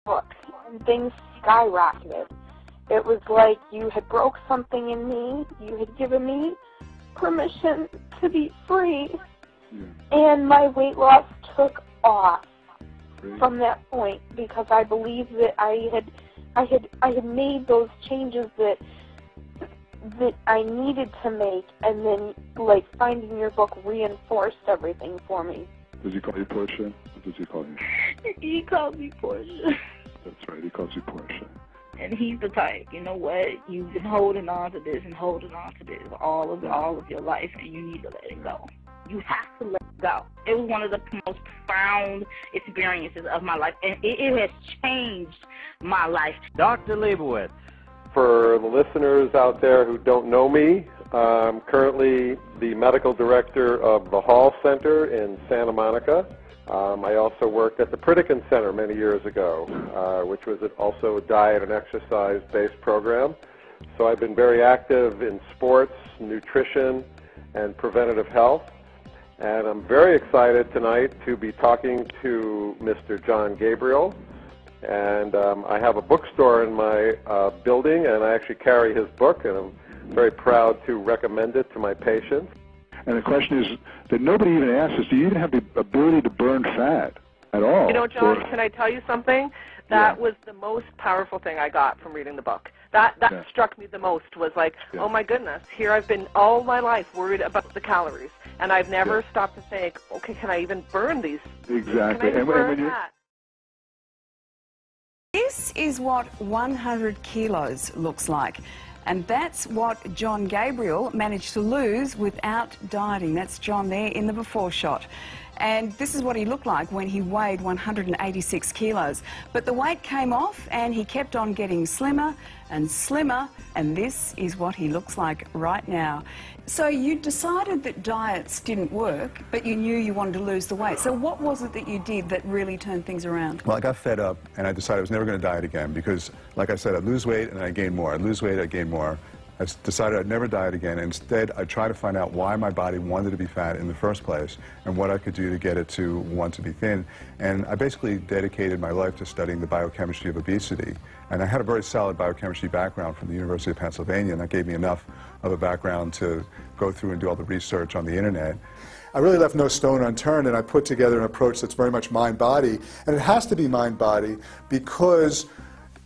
book, and things skyrocketed. It was like you had broke something in me. You had given me permission to be free, and my weight loss took off from that point because I believed that I had made those changes that I needed to make, and then like finding your book reinforced everything for me. Does he call you Portia? Or does he call you? He calls me Portia. That's right, he calls you Portia. And he's the type, you know what, you've been holding on to this and holding on to this all of your life, and you need to let it go. You have to let it go. It was one of the most profound experiences of my life, and it has changed my life. Dr. Leibowitz. For the listeners out there who don't know me, I'm currently the medical director of the Hall Center in Santa Monica. I also worked at the Pritikin Center many years ago, which was also a diet and exercise-based program. So I've been very active in sports, nutrition, and preventative health. And I'm very excited tonight to be talking to Mr. Jon Gabriel. And I have a bookstore in my building, and I actually carry his book, and I'm very proud to recommend it to my patients. And the question is that nobody even asks us, do you even have the ability to burn fat at all? You know, John, can I tell you something? That was the most powerful thing I got from reading the book. That struck me the most, was like, oh my goodness, here I've been all my life worried about the calories, and I've never stopped to think, okay, can I even burn these? Exactly. Can I burn that? This is what 100 kilos looks like. And that's what Jon Gabriel managed to lose without dieting. That's Jon there in the before shot. And this is what he looked like when he weighed 186 kilos. But the weight came off and he kept on getting slimmer and slimmer, and this is what he looks like right now. So you decided that diets didn't work, but you knew you wanted to lose the weight. So what was it that you did that really turned things around? Well, I got fed up, and I decided I was never going to diet again because, like I said, I'd lose weight and I gain more. I'd lose weight, I'd gain more. I decided I'd never diet again. Instead, I'd try to find out why my body wanted to be fat in the first place and what I could do to get it to want to be thin. And I basically dedicated my life to studying the biochemistry of obesity. And I had a very solid biochemistry background from the University of Pennsylvania, and that gave me enough of a background to go through and do all the research on the internet. I really left no stone unturned, and I put together an approach that's very much mind-body. And it has to be mind-body because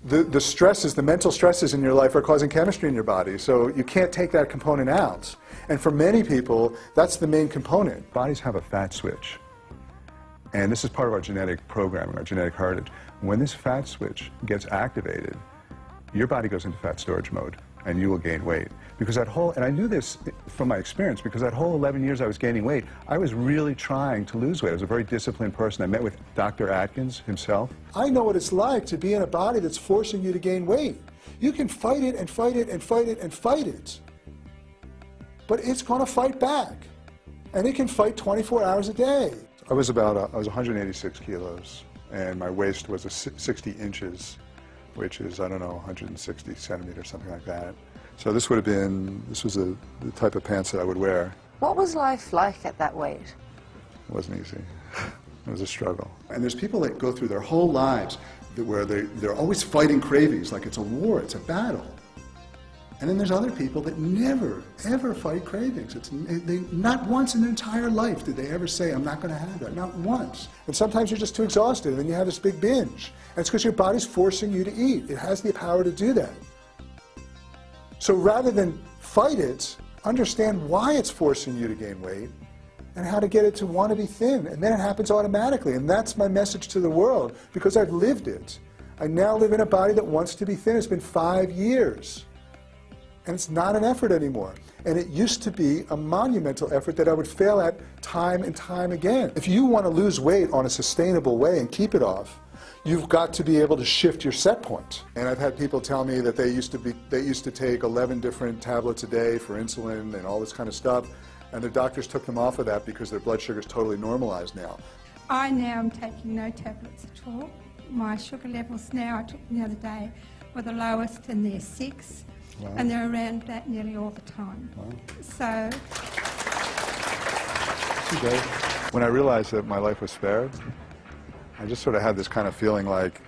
the stresses, the mental stresses in your life are causing chemistry in your body, so you can't take that component out. And for many people, that's the main component. Bodies have a fat switch, and this is part of our genetic programming, our genetic heritage. When this fat switch gets activated, your body goes into fat storage mode, and you will gain weight. Because that whole, and I knew this from my experience, because that whole 11 years I was gaining weight, I was really trying to lose weight. I was a very disciplined person. I met with Dr. Atkins himself. I know what it's like to be in a body that's forcing you to gain weight. You can fight it and fight it and fight it and fight it, but it's going to fight back, and it can fight 24 hours a day. I was 186 kilos, and my waist was 60 inches, which is, I don't know, 160 centimeters, something like that. So this would have been, this was the type of pants that I would wear. What was life like at that weight? It wasn't easy. It was a struggle. And there's people that go through their whole lives where they're always fighting cravings, like it's a war, it's a battle. And then there's other people that never, ever fight cravings. Not once in their entire life did they ever say, I'm not going to have that, not once. And sometimes you're just too exhausted, and then you have this big binge. And it's because your body's forcing you to eat. It has the power to do that. So rather than fight it, understand why it's forcing you to gain weight and how to get it to want to be thin. And then it happens automatically. And that's my message to the world, because I've lived it. I now live in a body that wants to be thin. It's been 5 years. And it's not an effort anymore. And it used to be a monumental effort that I would fail at time and time again. If you want to lose weight on a sustainable way and keep it off, you've got to be able to shift your set point. And I've had people tell me that they used to take 11 different tablets a day for insulin and all this kind of stuff, and their doctors took them off of that because their blood sugar is totally normalized now. I now am taking no tablets at all. My sugar levels now, I took them the other day, were the lowest, and they're 6. Wow. And they're around that nearly all the time. Wow. So. When I realized that my life was spared, I just sort of had this kind of feeling like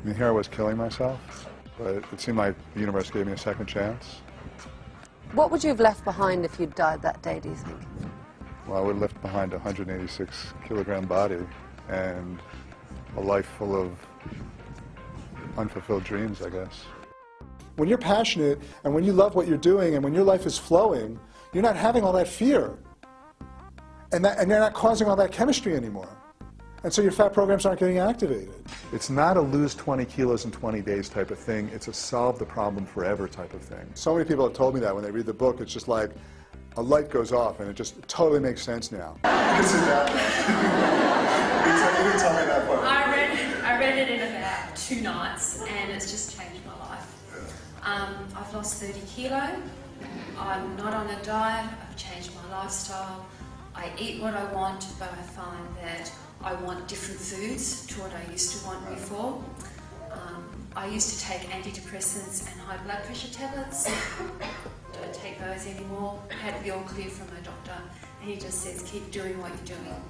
I mean, here I was killing myself, but it seemed like the universe gave me a second chance. What would you have left behind if you'd died that day, do you think? Well, I would have left behind a 186-kilogram body and a life full of unfulfilled dreams, I guess. When you're passionate and when you love what you're doing and when your life is flowing, you're not having all that fear. And you're not causing all that chemistry anymore. And so your fat programs aren't getting activated. It's not a lose 20 kilos in 20 days type of thing. It's a solve the problem forever type of thing. So many people have told me that when they read the book, it's just like a light goes off and it just totally makes sense now. You can sit down. You didn't tell me that part. I read it in about 2 nights and it's just changed my life. I've lost 30 kilo. I'm not on a diet. I've changed my lifestyle. I eat what I want, but I find that I want different foods to what I used to want before. I used to take antidepressants and high blood pressure tablets. Don't take those anymore. I had the all clear from my doctor, and he just says, keep doing what you're doing.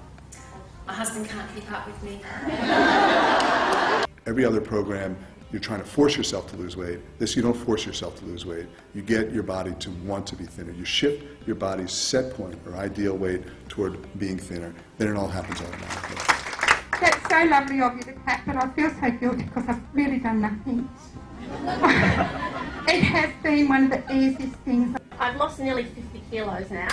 My husband can't keep up with me. Every other program, you're trying to force yourself to lose weight. This, you don't force yourself to lose weight. You get your body to want to be thinner. You shift your body's set point or ideal weight toward being thinner. Then it all happens automatically. That's so lovely of you to clap, but I feel so guilty because I've really done nothing. It has been one of the easiest things. I've lost nearly 50 kilos now.